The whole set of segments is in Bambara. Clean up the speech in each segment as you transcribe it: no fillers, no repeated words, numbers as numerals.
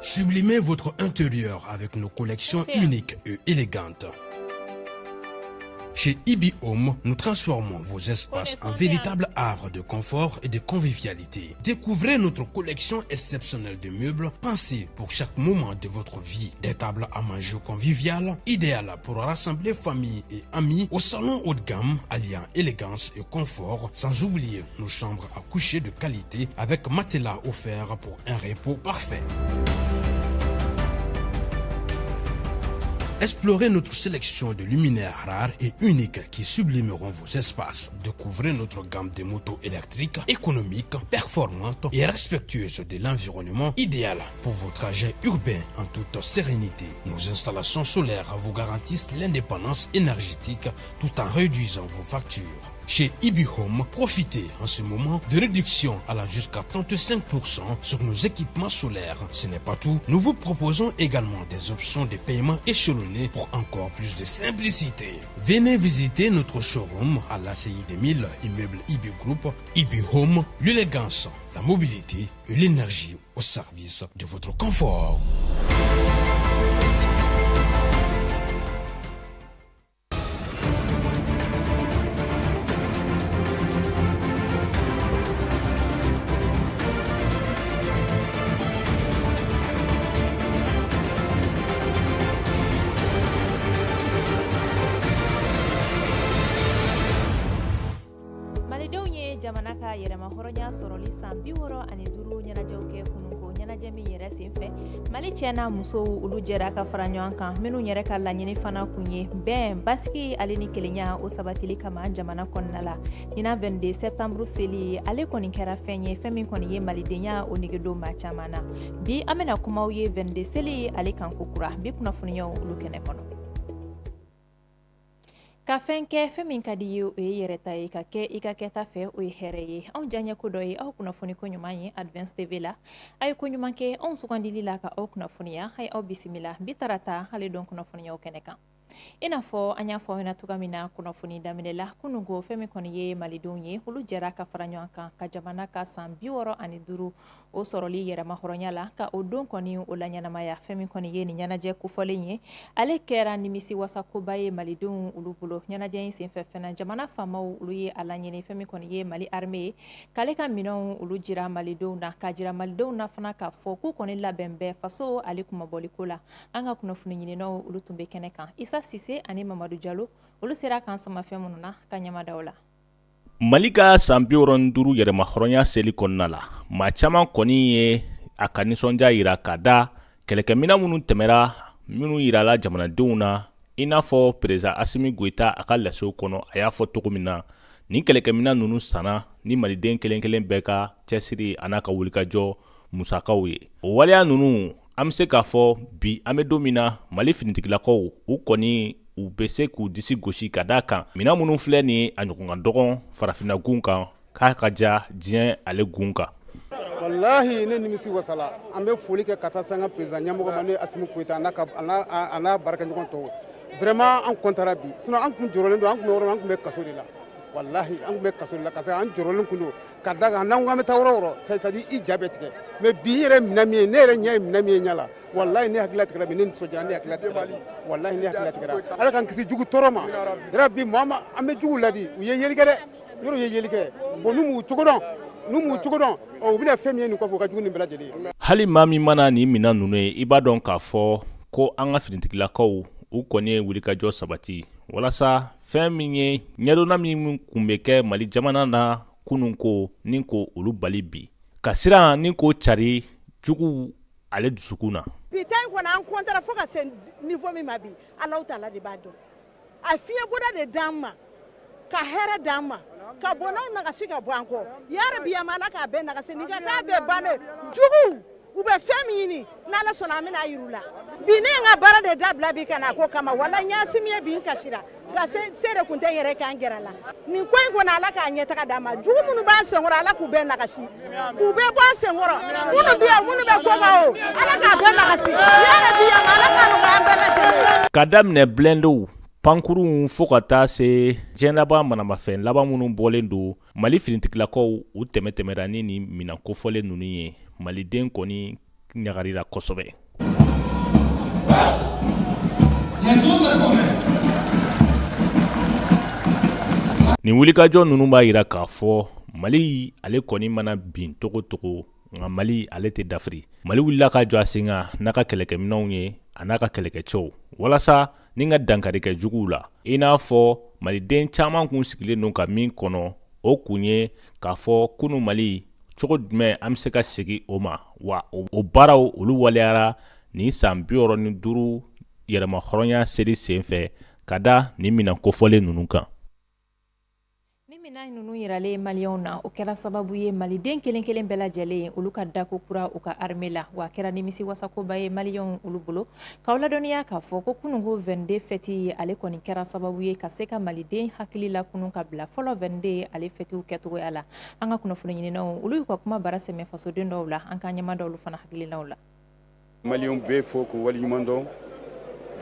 Sublimez votre intérieur avec nos collections uniques et élégantes. Chez Ibi Home, nous transformons vos espaces en véritables havres de confort et de convivialité. Découvrez notre collection exceptionnelle de meubles pensés pour chaque moment de votre vie. Des tables à manger conviviales, idéales pour rassembler famille et amis, au salon haut de gamme alliant élégance et confort, sans oublier nos chambres à coucher de qualité avec matelas offerts pour un repos parfait. Explorez notre sélection de luminaires rares et uniques qui sublimeront vos espaces. Découvrez notre gamme de motos électriques, économiques, performantes et respectueuses de l'environnement, idéales pour vos trajets urbains en toute sérénité. Nos installations solaires vous garantissent l'indépendance énergétique tout en réduisant vos factures. Chez Ibi Home, profitez en ce moment de réductions allant jusqu'à 35% sur nos équipements solaires. Ce n'est pas tout, nous vous proposons également des options de paiement échelonnées pour encore plus de simplicité. Venez visiter notre showroom à l'ACI 2000, immeuble Ibi Group. Ibi Home, l'élégance, la mobilité et l'énergie au service de votre confort. jamana ka yɛrɛma hɔrɔnya sɔrɔli san 65 ɲɛnajɛw kɛ kununko ɲɛnajɛ min yɛrɛ senfɛ mali cɛ n'a musow olu jɛra ka fara ɲɔgɔn kan minnu yɛrɛ ka laɲini fana kun ye bɛn basigi ale ni kelenya o sabatili kama jamana kɔnɔna la ɲinan 22 septembre seli ale kɔni kɛra fɛn ye fɛn min kɔni ye malidenya o negedon ma caman na bi an bena kumaw ye 22 seli ale kan kokura bi kunnafoniyaw olu kɛnɛ kɔnɔ ka fɛn kɛ fɛn min ka di ye o ye yɛrɛta ye ka kɛ i ka kɛta fɛ o ye hɛrɛ ye anw diyaɲɛ ko dɔ ye aw kunnafoni ko ɲuman ye Advance TV la a ye ko ɲuman kɛ anw sugandili la ka aw kunnafoniya a ye aw bisimila bi tarata hali dɔn kunnafoniyaw kɛnɛ kan i n'a fɔ an y'a fɔ aw ɲɛna cogoya min na kunnafoni daminɛ la kununko fɛn min kɔni ye malidenw ye olu jɛra ka fara ɲɔgɔn kan ka jamana ka san 65 o sɔrɔli yɛrɛma hɔrɔnya la ka o don kɔni o la ɲɛnamaya fɛn min kɔni ye nin ɲɛnajɛ kofɔlen ye ale kɛra nimisi wasakoba ye malidenw olu bolo ɲɛnajɛ in senfɛ fɛnɛ jamana faamaw olu ye a laɲini fɛn min kɔni ye mali armée ye k'ale ka minɛnw olu jira malidenw na ka jira malidenw na fana k'a fɔ k'u kɔni labɛn bɛɛ faso ale kumabɔliko la an ka kunnafoni ɲininaw olu tun bɛ kɛnɛ kan Isa Sise ani Mamadu Jalo olu sera kan sama fɛn minnu na ka ɲamadaw la Mali ka san 65 yɛrɛma hɔrɔnya seli kɔnɔna la maa caman kɔni ye a ka nisɔndiya yira ka da kɛlɛkɛmina minnu tɛmɛra minnu yirala jamanadenw na i n'a fɔ président Assimi Goïta a ka lasew kɔnɔ a y'a fɔ cogo min na ni kɛlɛkɛmina ninnu sanna ni maliden kelen kelen bɛɛ ka cɛsiri a n'a ka wulikajɔ musakaw ye o waleya ninnu an bɛ se k'a fɔ bi an bɛ don min na Mali finitigilakaw u kɔni u bɛ se k'u disi gosi ka d'a kan mina minnu filɛ ni a ɲɔgɔn ka dɔgɔn farafinna gun kan k'a ka ja diɲɛ ale gun kan wallahi ne nimisi wasala an bɛ foli kɛ ka taa sanga président ɲɛmɔgɔ ma ne Assimi Goïta a n'a baarakɛɲɔgɔn tɔw vraiment an kɔntara bi sinon an kun jɔrɔlen don an kun bɛ yɔrɔ min an kun bɛ kaso de la wallahi an kun bɛ kaso de la parce que an jɔrɔlen kun don ka da kan n'an ko an bɛ taa yɔrɔ o yɔrɔ c'est à dire i ja bɛ tigɛ mais bi yɛrɛ minɛ min ye ne yɛrɛ ɲɛ ye minɛ min ye ɲɛ la wallahi ne hakili tigɛra bi ne nisɔndiyara ne hakili tigɛra wallahi ne hakili tigɛra ala k'an kisi jugu tɔɔrɔ ma yɛrɛ bi maa an bɛ jugu ladi u ye yeli kɛ dɛ yɔrɔ ye yeli kɛ bon n'u m'u cogo dɔn u bɛna fɛn min ye nin kɔfɛ u ka jugu nin bɛɛ lajɛlen ye hali maa min mana nin mina ninnu ye i b'a dɔn k'a fɔ ko an ka finitigilakaw u kɔni ye wulikajɔ sabati walasa fɛn min ye ɲɛdɔnna min kun bɛ kɛ Mali jamana na kunun ko ni ko olu bali bi ka siran ni ko cari jugu ale dusukun na bi ta in kɔni an kɔntara fo ka se niveau min ma bi Alahu Taala de b'a dɔn a fiɲɛ bɔda de d'an ma ka hɛrɛ d'an ma ka bɔnnaw nagasi ka bɔ an kɔ yarabi yama Ala k'a bɛɛ nagasi nin kɛ k'a bɛɛ bannen jugu u bɛ fɛn min ɲini n'Ala sɔnna an bɛna yir'u la bi ne ye n ka baara de dabila bi ka na ko kama wala n y'a simiye bi n kasira nka se de kun tɛ n yɛrɛ k'an gɛrɛ la nin ko in kɔni Ala k'a ɲɛtaga d'an ma jugu minnu b'an senkɔrɔ Ala k'u bɛɛ nagasi k'u bɛɛ bɔ an senkɔrɔ minnu bɛ yan minnu bɛ kokan o Ala k'a bɛɛ nagasi yarabi yama Ala k'a nɔgɔya an bɛɛ lajɛlen ka daminɛ blendew pankurun fo ka taa se diɲɛ laban manamafɛn laban minnu bɔlen don Mali finitigilakaw u tɛmɛtɛmɛra ni nin minan kofɔlen ninnu ye maliden kɔni ɲagarira kosɛbɛ. Nin wulikajɔ ninnu b'a yira k'a fɔ Mali ale kɔni mana bin togo togo nka Mali ale tɛ dafiri. Mali wulila ka jɔ a sen kan n'a ka kɛlɛkɛminɛnw ye a n'a ka kɛlɛkɛcɛw walasa ni ka dankari kɛ juguw la. I n'a fɔ maliden caman kun sigilen don ka min kɔnɔ o kun ye k'a fɔ kunu Mali cogo jumɛn an bɛ se ka segin o ma wa o baaraw olu waleyara ni san 65 yɛrɛma hɔrɔnya seli senfɛ ka da ni minan kofɔlen ninnu kan. Mina nunu yirale Malienw na o kɛra sababu ye maliden kelen kelen bɛɛ lajɛlen olu ka dako kura u ka armée la wa kɛra nimisi wasakoba ye Malienw olu bolo k'aw ladɔnniya k'a fɔ ko kunungo 22 fêti ale kɔni kɛra sababu ye ka se ka maliden hakili la kunun ka bila fɔlɔ 22 ale fêtiw kɛtogoya la. An ka kunnafoni ɲininaw olu y'u ka kuma bara sɛmɛ fasoden dɔw la an ka ɲɛmaa dɔw fana hakilinaw la. Malienw bɛɛ fo ko waliɲuman dɔn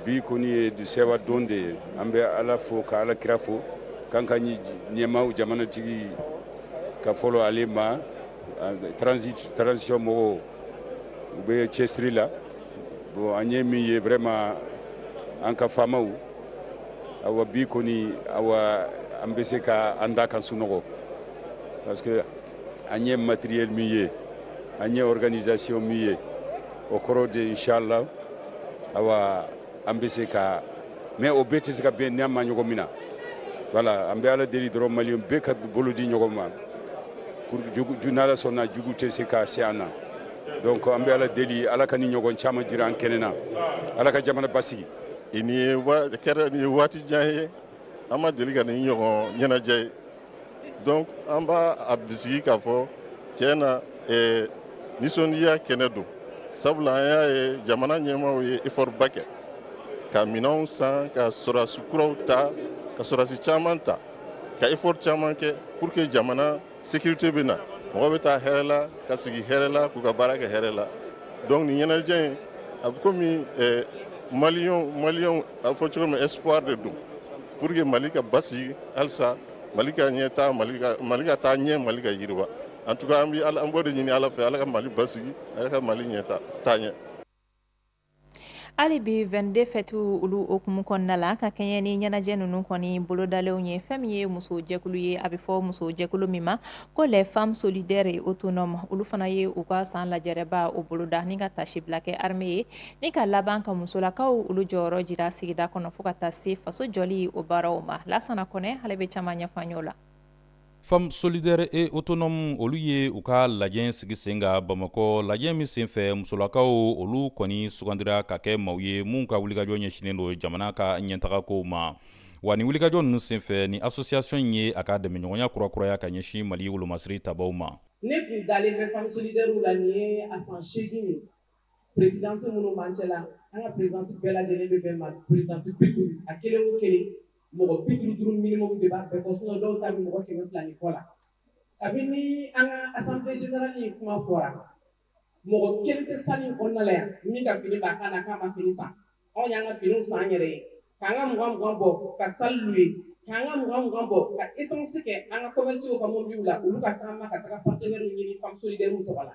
bi kɔni ye sewa don de ye an bɛ Ala fo ka Ala kira fo kan ka ɲɛmaaw jamanatigi ka fɔlɔ ale ma transition mɔgɔw u bɛ cɛsiri la bon an ye min ye vraiment an ka faamaw awa bi kɔni awa an bɛ se ka an da kan sunɔgɔ parce que an ye matériel min ye an ye organisation min ye o kɔrɔ de inchallah awa an bɛ se ka mais o bɛɛ tɛ se ka bɛn n'a ma ɲɔgɔn min na. Voilà, an bɛ Ala deli dɔrɔn Maliyɛn bɛɛ ka bolo di ɲɔgɔn ma pour n'Ala sɔnna jugu tɛ se ka se an na donc an bɛ Ala deli Ala ka ni ɲɔgɔn caman jira an kɛnɛ na Ala ka jamana basigi. Nin ye waati jan ye an ma deli ka nin ɲɔgɔn ɲɛnajɛ ye donc an b'a a bisigi k'a fɔ tiɲɛ na nisɔndiya kɛnɛ don sabula an y'a ye jamana ɲɛmaaw ye effort ba kɛ ka minɛnw san ka sɔrɔdasi kuraw ta ka sɔrɔdasi caman ta ka effort caman kɛ pour que jamana sécurité bɛ na mɔgɔ bɛ taa hɛrɛ la ka sigi hɛrɛ la k'u ka baara kɛ hɛrɛ la donc nin ɲɛnajɛ in a bɛ komi maliyɛnw a fɔ cogo min espoir de don pour que Mali ka basigi halisa Mali ka ɲɛ taa Mali ka taa ɲɛ Mali ka yiriwa en tout cas an b'o de ɲini Ala fɛ Ala ka Mali basigi Ala ka Mali ɲɛ taa ɲɛ. Ali bi 22 fêtu olu okumu kɔnɔna la ka kɛɲɛ ni ɲɛnajɛ ninnu kɔni bolodalenw ye fɛn min ye muso jɛkulu ye a bɛ fɔ muso jɛkulu min ma ko les femmes solidaires et autonomes olu fana ye u ka san lajɛrɛba o boloda ni ka tasi bila kɛ armée ye ni ka laban ka musolakaw olu jɔyɔrɔ jira sigida kɔnɔ fo ka taa se faso jɔli o baaraw ma Lasana Kɔnɛ ale bɛ caman ɲɛfɔ an y'o la. Femmes solidaires et autonomes olu ye u ka lajɛ sigi sen kan Bamakɔ lajɛ min senfɛ musolakaw olu kɔni sugandira ka kɛ maaw ye mun ka wulikajɔ ɲɛsinnen don jamana ka ɲɛtagakow ma wa ni wulikajɔ ninnu senfɛ ni association ye a ka dɛmɛɲɔgɔnya kurakuraya ka ɲɛsin Mali wolomasiri tabaw ma. Ne kun dalen bɛ femmes solidaires la ni ye a san 8 ye présidente minnu b'an cɛ la an ka présidente bɛɛ lajɛlen bɛ bɛn ma présidente Bitu a kelen o kelen mɔgɔ 55 minimum de b'a bɛɛ kɔ sinon dɔw ta bɛ mɔgɔ 200 ni kɔ la kabini an ka assemblée générale in kuma fɔra mɔgɔ kelen tɛ salle in kɔnɔna la yan min ka fini b'a kan na k'a ma fini san anw y'an ka finiw san an yɛrɛ ye k'an ka 20 bɔ ka salle louer k'an ka 20 bɔ ka essence kɛ an ka commerciaux ka mobiliw la olu ka taama ka taga partenaires ɲini femmes solidaires tɔgɔ la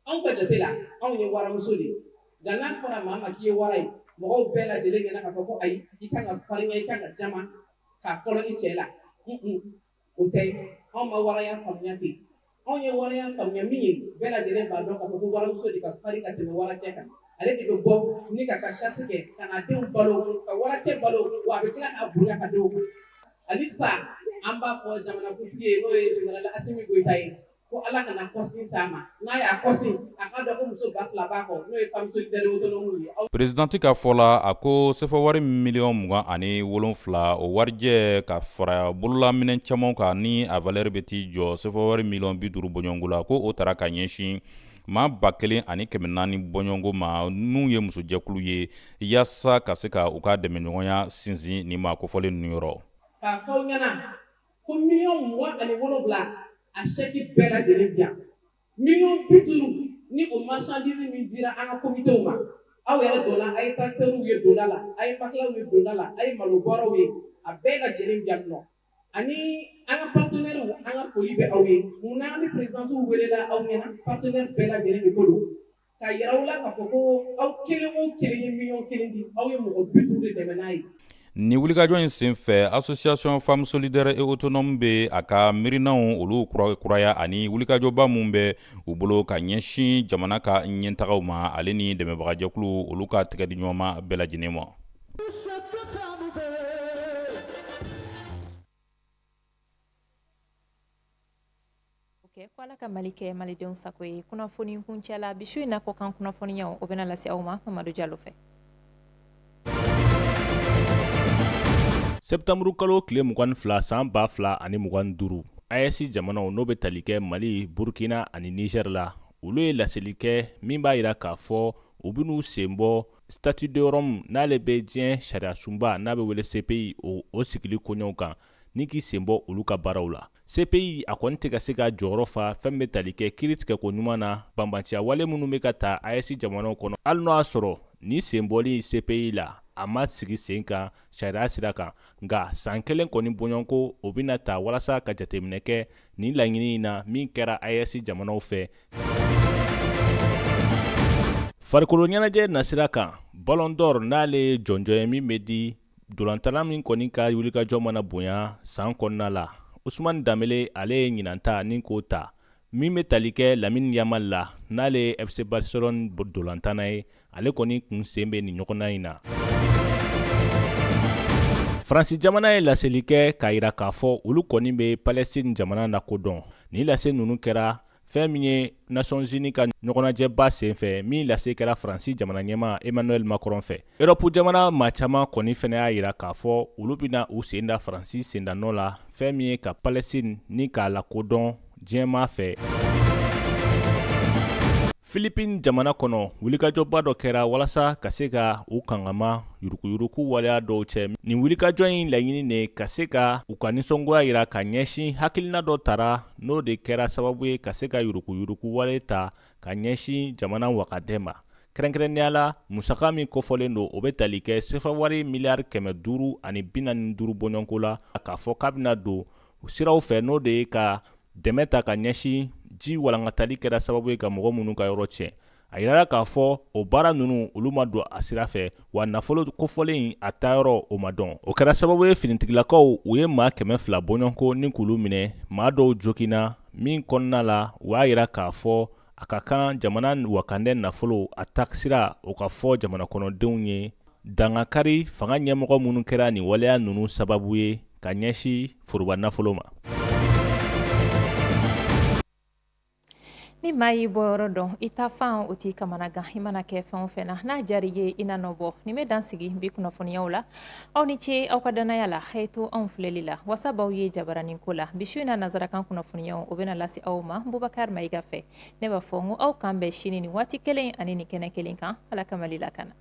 anw ka jate la anw ye waramuso de ye nka n'a fɔra maa ma k'i ye wara ye mɔgɔw bɛɛ lajɛlen ɲɛna k'a fɔ ko ayi i kan ka farinya i kan ka jama k'a fɔlɔ i cɛ la o tɛ anw ma waraya faamuya ten anw ye waraya faamuya min ye bɛɛ lajɛlen b'a dɔn k'a fɔ ko waramuso de ka farin ka tɛmɛ waracɛ kan ale de bɛ bɔ ni ka chasse kɛ ka na denw balo ka waracɛ balo wa a bɛ tila k'a bonya ka denw ani sa an b'a fɔ jamanakuntigi ye n'o ye général Asimi Goyita ye ko Ala kana kɔsi s'a ma n'a y'a kɔsi a ka dɔn ko muso 2 b'a kɔ n'o ye femmes solidaires autonomes ye. Présidente ka fɔ la a ko sefa wari miliyɔn 27 o warijɛ ka fara bololaminɛ caman kan ni a valeur bɛ t'i jɔ sefa wari miliyɔn 50 bɔɲɔngo la ko o taara ka ɲɛsin maa 1400 bɔɲɔngo ma n'u ye musojɛkulu ye yaasa ka se ka u ka dɛmɛɲɔgɔnya sinsin ni ma kofɔlen ninnu yɔrɔ. K'a fɔ ɲɛna ko miliyɔn 27 a chèque bɛɛ lajɛlen bi yan miliyɔn 50 ni o marchandise min dira an ka comitéw ma aw yɛrɛ donna a ye tracteurs ye donna la a ye makelaw ye donna la a ye malobɔrɔw ye a bɛɛ lajɛlen bi yan nɔ ani an ka partenaires an ka foli bɛ aw ye mun na an ni présidentew welela aw ɲɛna partenaires bɛɛ lajɛlen de ko don ka yiraw la k'a fɔ ko aw kelen o kelen ye miliyɔn kelen di aw ye mɔgɔ 50 de dɛmɛ n'a ye. Ni wulikajɔ in senfɛ association femmes solidaires et autonomes be a ka miirinaw olu kuraya ani wulikajɔba mun bɛ u bolo ka ɲɛsin jamana ka ɲɛtagaw ma ale ni dɛmɛbagajɛkulu olu ka tɛgɛ di ɲɔgɔn ma bɛɛ lajɛlen ma. ko ala ka mali kɛ malidenw sago ye kunnafoni kuncɛla bi su in na kɔkan kunnafoniyaw o bɛna lase aw ma Mamadu Jalo fɛ. Septembre kalo tile 22 san 2025 AES jamanaw n'o bɛ tali kɛ Mali, Burkina ani Niger la olu ye laseli kɛ min b'a yira k'a fɔ u bɛn'u sen bɔ statut de Rome n'ale bɛ diɲɛ sariya sunba n'a bɛ wele CPI o sigili koɲɛw kan ni k'i sen bɔ olu ka baaraw la. CPI a kɔni tɛ ka se ka jɔyɔrɔ fa fɛn bɛ tali kɛ kiiri tigɛ ko ɲuman na banbanciya wale minnu bɛ ka ta AES jamanaw kɔnɔ hali n'o y'a sɔrɔ ni sen bɔli CPI la a ma sigi sen kan sariya sira kan nka san kelen kɔni bɔɲɔnko o bɛna ta walasa ka jateminɛ kɛ ni laɲini na min kɛra AES jamanaw fɛ. Farikolo ɲɛnajɛ nasira kan Ballon d'Or n'ale ye jɔnjɔn ye min bɛ di dolantala min kɔni ka wulikajɔ mana bonya san kɔnɔna la. Ousmane Dembélé ale ye ɲinanta ni k'o ta min bɛ tali kɛ Lamine Yamal la n'ale ye FC Barcelone dolantana ye ale kɔni kun sen bɛ nin ɲɔgɔnna in na. Faransi jamana ye laseli kɛ k'a yira k'a fɔ olu kɔni bɛ Palestine jamana lakodɔn. Ni lase ninnu kɛra fɛn min ye Nations Unies ka ɲɔgɔnnajɛba senfɛ min lase kɛra Faransi jamana ɲɛma Emmanuel Macron fɛ. Europe jamana maa caman kɔni fɛnɛ y'a yira k'a fɔ olu bɛna u sen da Faransi sendannɔ la fɛn min ye ka Palestine ni k'a lakodɔn diɲɛma fɛ. Philippines jamana kɔnɔ wulikajɔba dɔ kɛra walasa ka se ka u kangama yurukuyuruku waleya dɔw cɛ. Nin wulikajɔ in laɲini ne ka se ka u ka nisɔngoya yira ka ɲɛsin hakilina dɔ tara n'o de kɛra sababu ye ka se ka yurukuyuruku wale ta ka ɲɛsin jamana wakadɛ ma. Kɛrɛnkɛrɛnnenya la musaka min kofɔlen don o bɛ tali kɛ sefawari miliyari 545 bɔɲɔnko la k'a fɔ k'a bɛna don siraw fɛ n'o de ye ka dɛmɛ ta ka ɲɛsin ji walankatali kɛra sababu ye ka mɔgɔ minnu ka yɔrɔ tiɲɛ. A yirala k'a fɔ o baara ninnu olu ma don a sira fɛ wa nafolo kofɔlen a taayɔrɔ o ma dɔn. O kɛra sababu ye finitigilakaw u ye maa 200 bɔɲɔnko ni k'olu minɛ maa dɔw joginna min kɔnɔna la u y'a yira k'a fɔ a ka kan jamana wakandɛ nafolo a taasira o ka fɔ jamana kɔnɔdenw ye dangakari fanga ɲɛmɔgɔ minnu kɛra nin waleya ninnu sababu ye ka ɲɛsin foroba nafolo ma. Ni maa y'i bɔyɔrɔ dɔn i ta fan o t'i kamanagan i mana kɛ fɛn o fɛn na n'a jari ye i na nɔ bɔ nin bɛ dan sigi bi kunnafoniyaw la aw ni ce aw ka danaya la a ye to anw filɛli la wasa b'aw ye jabaranin ko la bi su in na nazarakan kunnafoniyaw o bɛna lase aw ma Bubakar Mayiga fɛ ne b'a fɔ n ko aw kan bɛn sini ni waati kelen ani ni kɛnɛ kelen kan Ala ka Mali lakana.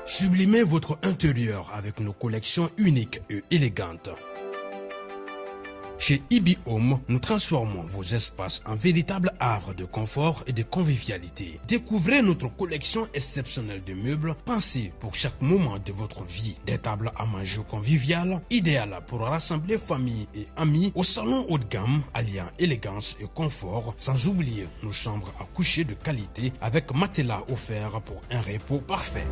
Sublimez votre intérieur avec nos collections uniques et élégantes. Chez Ibi Home, nous transformons vos espaces en véritable havre de confort et de convivialité. Découvrez notre collection exceptionnelle de meubles pensés pour chaque moment de votre vie. Des tables à manger conviviales, idéales pour rassembler famille et amis au salon haut de gamme, alliant élégance et confort, sans oublier nos chambres à coucher de qualité avec matelas offerts pour un repos parfait.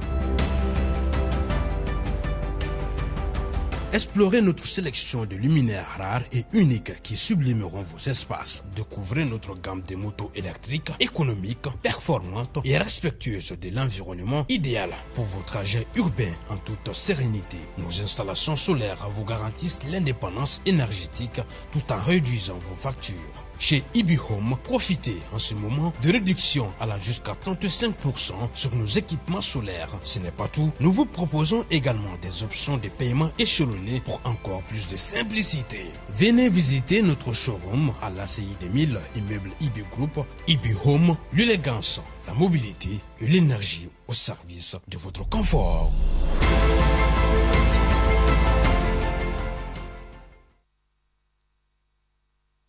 Explorez notre sélection de luminaires rares et uniques qui sublimeront vos espaces. Découvrez notre gamme de motos électriques, économiques, performantes et respectueuses de l'environnement, idéales pour vos trajets urbains en toute sérénité. Nos installations solaires vous garantissent l'indépendance énergétique tout en réduisant vos factures. Chez Ibi Home, profitez en ce moment de réductions allant jusqu'à 35% sur nos équipements solaires. Ce n'est pas tout, nous vous proposons également des options de paiement échelonnées pour encore plus de simplicité. Venez visiter notre showroom à l'ACI 2000, immeuble Ibi Group. Ibi Home, l'élégance, la mobilité et l'énergie au service de votre confort.